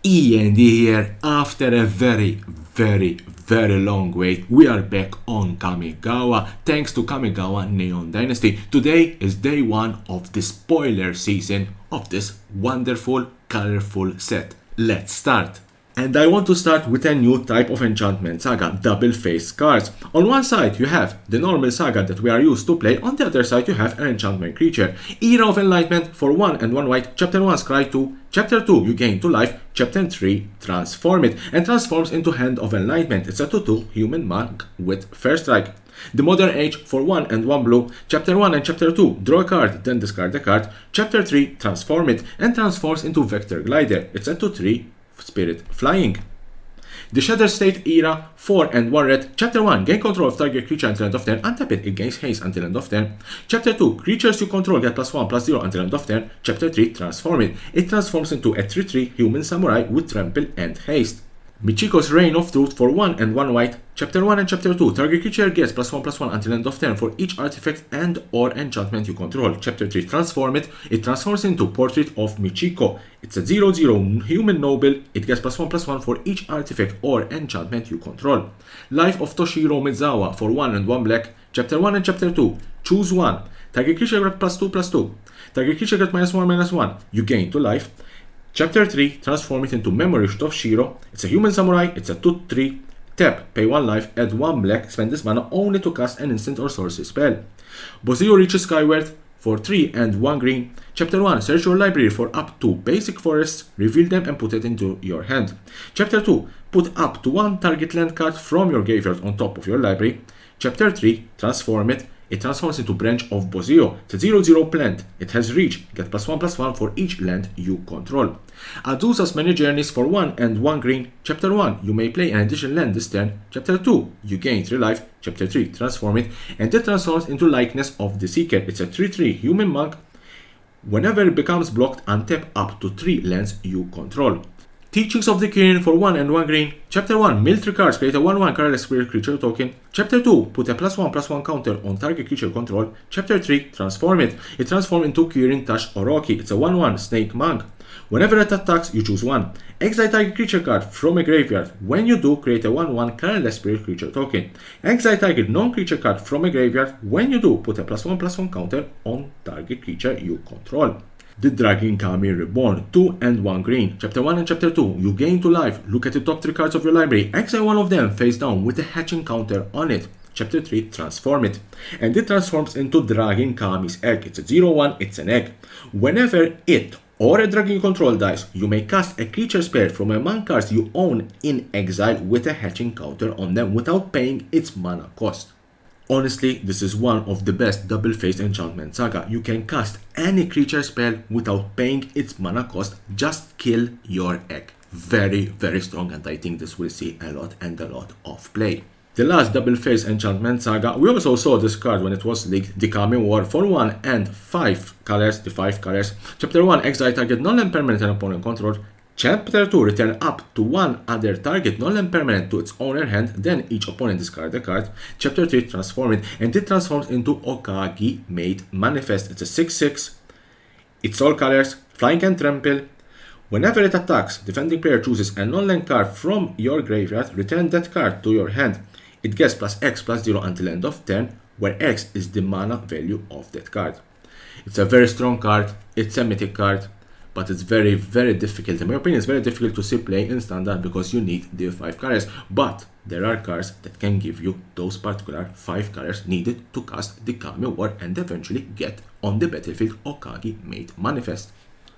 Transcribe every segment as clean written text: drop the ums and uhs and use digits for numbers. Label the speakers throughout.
Speaker 1: E.N.D here. After a very long wait, we are back on Kamigawa, thanks to Kamigawa Neon Dynasty. Today is day 1 of the spoiler season of this wonderful, colorful set. Let's start. And I want to start with a new type of enchantment saga, double face cards. On one side you have the normal saga that we are used to play, on the other side you have an enchantment creature. Era of Enlightenment for 1 and 1 white, Chapter 1 Scry 2, Chapter 2 you gain 2 life, Chapter 3 transform it, and transforms into Hand of Enlightenment. It's a 2/2 human monk with first strike. The Modern Age for 1 and 1 blue, Chapter 1 and Chapter 2 draw a card, then discard a card, Chapter 3 transform it, and transforms into Vector Glider. It's a 2/3 Spirit Flying. The Shadow State Era 4 and 1 red, Chapter 1 gain control of target creature until end of turn, untap it gains haste until end of turn. Chapter 2 creatures you control get +1/+0 until end of turn. Chapter 3 transform it. It transforms into a 3/3 human samurai with trample and haste. Michiko's Reign of Truth for 1 and 1 white, Chapter 1 and Chapter 2 target creature gets +1/+1 until end of turn for each artifact and or enchantment you control. Chapter 3 transform it. It transforms into Portrait of Michiko. It's a 0/0 human noble. It gets +1/+1 for each artifact or enchantment you control. Life of Toshiro Mizawa for 1 and 1 black, Chapter 1 and Chapter 2 choose 1. Target creature get +2/+2. Target creature get -1/-1. You gain 2 life. Chapter 3 transform it into Memory of Shiro. It's a human samurai. It's a 2/3 tap, pay 1 life, add 1 black, spend this mana only to cast an instant or sorcery spell. Bozio reaches Skyward for 3 and 1 green. Chapter 1 search your library for up to basic forests, reveal them and put it into your hand. Chapter 2 put up to 1 target land card from your graveyard on top of your library. Chapter 3 transform it. It transforms into Branch of Bozio. It's a 0/0 plant. It has reach. Get +1/+1 for each land you control. Adusa's Many Journeys for 1 and 1 green. Chapter 1 you may play an additional land this turn. Chapter 2 you gain 3 life. Chapter 3 transform it, and it transforms into Likeness of the Seeker. It's a 3/3 human monk. Whenever it becomes blocked, untap up to 3 lands you control. Teachings of the Kirin for 1 and 1 green. Chapter 1 military cards create a 1/1 colorless spirit creature token. Chapter 2 put a +1/+1 counter on target creature control. Chapter 3 transform it. It transforms into Kirin Tash Oroki. It's a 1/1 snake monk. Whenever it attacks, you choose 1. Exile target creature card from a graveyard. When you do, create a 1/1 colorless spirit creature token. Exile target non-creature card from a graveyard. When you do, put a +1/+1 counter on target creature you control. The Dragon Kami Reborn 2 and 1 green. Chapter 1 and Chapter 2 you gain 2 life. Look at the top 3 cards of your library. Exile one of them face down with a hatching counter on it. Chapter 3 transform it, and it transforms into Dragon Kami's Egg. It's a 0/1, it's an egg. Whenever it or a dragon you control dies, you may cast a creature spell from among cards you own in exile with a hatching counter on them without paying its mana cost. Honestly, this is one of the best double-faced enchantment saga. You can cast any creature spell without paying its mana cost. Just kill your egg. Very strong, and I think this will see a lot of play. The last double-faced enchantment saga, we also saw this card when it was leaked, the Kami War for 1 and 5 colors, the 5 colors. Chapter 1 exile target non-land permanent and opponent control. Chapter 2 return up to 1 other target non-land permanent to its owner hand, then each opponent discard a card. Chapter 3 transform it, and it transforms into Okagi Made Manifest. It's a 6/6. It's all colors, flying and trample. Whenever it attacks, defending player chooses a non-land card from your graveyard, return that card to your hand. It gets +X/+0 until end of turn, where X is the mana value of that card. It's a very strong card, it's a mythic card, but it's very difficult. In my opinion, it's very difficult to see play in standard because you need the 5 colors. But there are cards that can give you those particular 5 colors needed to cast the Kami War and eventually get on the battlefield Okagi Made Manifest.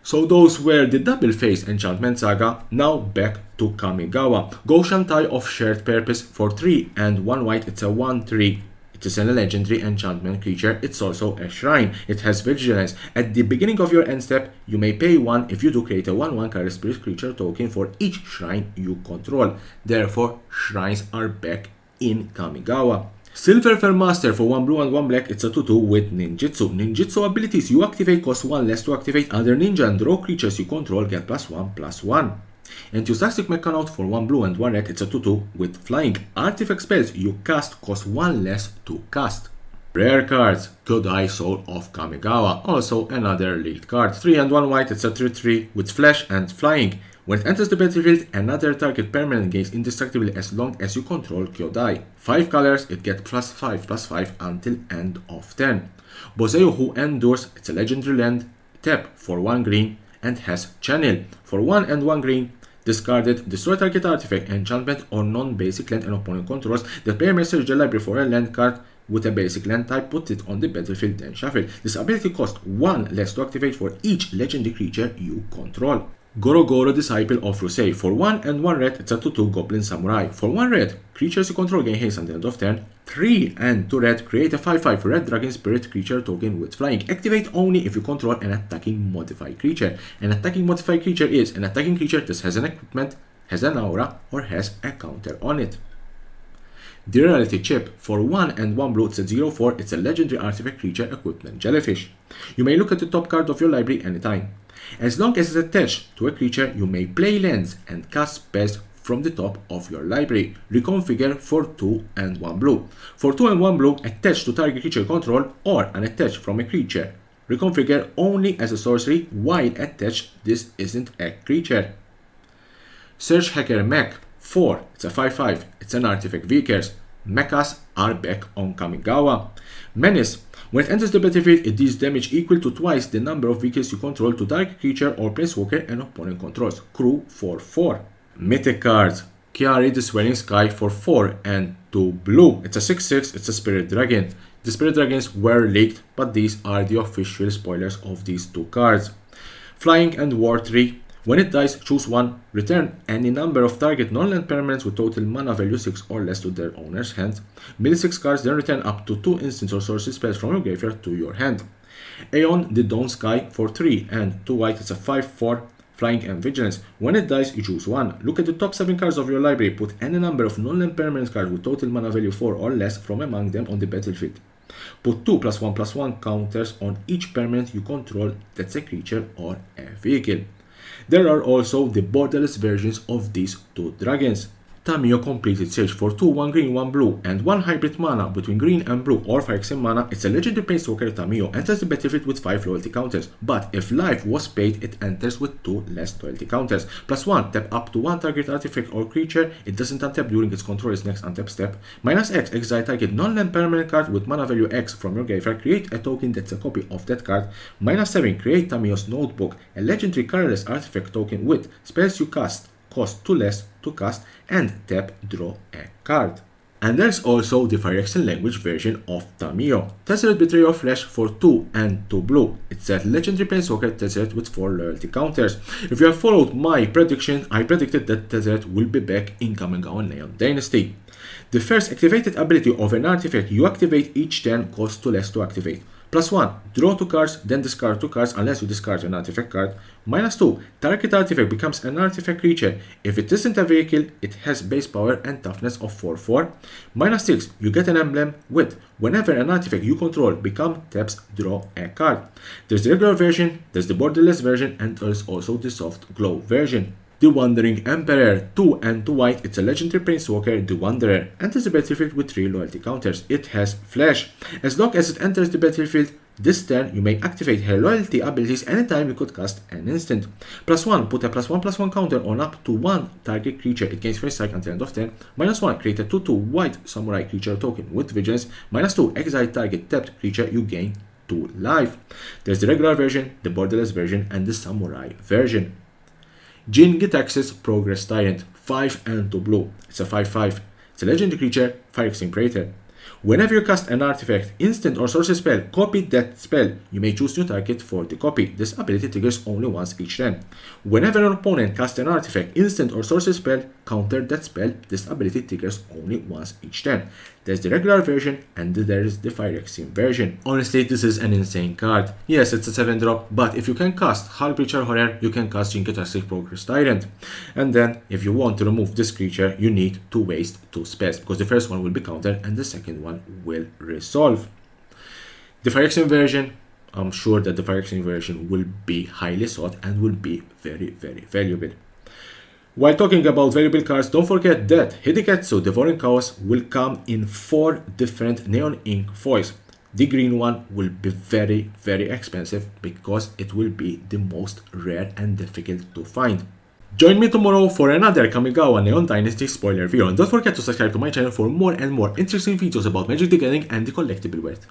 Speaker 1: So those were the double-faced enchantment saga. Now back to Kamigawa. Goshantai of Shared Purpose for 3 and 1 white. It's a 1/3. It is a legendary enchantment creature. It's also a shrine. It has vigilance. At the beginning of your end step, you may pay 1. If you do, create a 1/1 color spirit creature token for each shrine you control. Therefore, shrines are back in Kamigawa. Silver Fair Master for 1 blue and 1 black. It's a 2/2 with ninjutsu. Ninjutsu abilities you activate cost 1 less to activate. Other ninja and draw creatures you control get +1/+1. Enthusiastic Mechanaut for 1 blue and 1 red. It's a 2/2 with flying. Artifact spells you cast cost 1 less to cast. Rare cards, Good Eye Soul of Kamigawa. Also another leaked card. 3 and 1 white. It's a 3/3 with flash and flying. When it enters the battlefield, another target permanent gains indestructible as long as you control Kyodai. 5 colors, it gets +5/+5 until end of turn. Boseo Who Endures, it's a legendary land, tap for 1 green and has channel. For 1 and 1 green, discarded, destroy target artifact, enchantment, or non-basic land an opponent controls. The player may search the library for a land card with a basic land type, put it on the battlefield, then shuffle. This ability costs 1 less to activate for each legendary creature you control. Goro Goro, Disciple of Rusei. For 1 and 1 red, it's a 2/2 Goblin Samurai. For 1 red, creatures you control gain haste until end of turn. 3 and 2 red, create a 5/5 red Dragon Spirit creature token with flying. Activate only if you control an attacking modified creature. An attacking modified creature is an attacking creature that has an equipment, has an aura, or has a counter on it. The Reality Chip. For 1 and 1 blue, it's a 0/4, it's a legendary artifact creature equipment jellyfish. You may look at the top card of your library anytime. As long as it's attached to a creature, you may play lands and cast spells from the top of your library. Reconfigure for 2 and 1 blue. For 2 and 1 blue, attached to target creature control or unattached from a creature. Reconfigure only as a sorcery while attached. This isn't a creature. Search Hacker Mech. 4, it's a 5/5, it's an artifact vehicles. Mechas are back on Kamigawa. Menace. When it enters the battlefield, it deals damage equal to twice the number of vehicles you control to target creature or planeswalker an opponent controls. Crew for 4. Mythic cards. Kiari, the Swelling Sky. For 4 and 2 blue. It's a 6/6, it's a Spirit Dragon. The Spirit Dragons were leaked, but these are the official spoilers of these 2 cards. Flying and War Tree. When it dies, choose 1, return any number of target non-land permanents with total mana value 6 or less to their owner's hand. Mill 6 cards, then return up to 2 instants or sorcery spells from your graveyard to your hand. E.N.D, the Dawn Sky. For 3 and 2 white, it's a 5/4, Flying and Vigilance. When it dies, you choose 1. Look at the top 7 cards of your library, put any number of non-land permanent cards with total mana value 4 or less from among them on the battlefield. Put 2 +1/+1 counters on each permanent you control that's a creature or a vehicle. There are also the borderless versions of these 2 dragons. Tamiyo Completed Search. For 2, 1 green, 1 blue, and 1 hybrid mana between green and blue or Phyrexian mana, it's a legendary planeswalker. Tamiyo enters the battlefield with 5 loyalty counters, but if life was paid, it enters with 2 less loyalty counters. +1, tap up to 1 target artifact or creature. It doesn't untap during its controller's next untap step. -X, exile target non-land permanent card with mana value X from your graveyard. Create a token that's a copy of that card. -7, create Tamiyo's Notebook, a legendary colorless artifact token with spells you cast cost 2 less to cast, and tap, draw a card. And there's also the Phyrexian language version of Tamiyo. Tezzeret, Betrayer of Flesh. For 2 and 2 blue. It's a legendary planeswalker Tezzeret with 4 loyalty counters. If you have followed my prediction, I predicted that Tezzeret will be back in Kamigawa Neon Dynasty. The first activated ability of an artifact you activate each turn costs 2 less to activate. +1, draw 2 cards, then discard 2 cards unless you discard an artifact card. -2, target artifact becomes an artifact creature. If it isn't a vehicle, it has base power and toughness of 4/4. -6, you get an emblem with whenever an artifact you control become taps, draw a card. There's the regular version, there's the borderless version, and there's also the soft glow version. The Wandering Emperor. 2 and 2 white, it's a legendary planeswalker, the Wanderer. Enters the battlefield with 3 loyalty counters. It has Flash. As long as it enters the battlefield this turn, you may activate her loyalty abilities anytime you could cast an instant. +1, put a +1/+1 counter on up to 1 target creature. It gains free strike until end of turn. -1, create a 2/2 white samurai creature token with Vigilance. -2, exile target tapped creature, you gain 2 life. There's the regular version, the borderless version, and the samurai version. Jin-gitaxias, Progress Tyrant. 5 and 2 blue. It's a 5/5. It's a legendary creature, Phyrexian Praetor. Whenever you cast an artifact, instant or sorcery spell, copy that spell. You may choose new target for the copy. This ability triggers only once each turn. Whenever an opponent casts an artifact, instant or sorcery spell, counter that spell. This ability triggers only once each turn. There's the regular version and there's the Phyrexian version. Honestly, this is an insane card. Yes, it's a 7-drop, but if you can cast Hulk Breacher Horror, you can cast Jin-gitaxias Progress Tyrant. And then, if you want to remove this creature, you need to waste 2 spells, because the first one will be countered and the second one will resolve. The Phyrexian version, I'm sure that the Phyrexian version will be highly sought and will be very, very valuable. While talking about valuable cards, don't forget that Hidekatsu Devouring Chaos will come in 4 different neon ink foils. The green one will be very, very expensive because it will be the most rare and difficult to find. Join me tomorrow for another Kamigawa Neon Dynasty spoiler video, and don't forget to subscribe to my channel for more and more interesting videos about Magic the Gathering and the collectible world.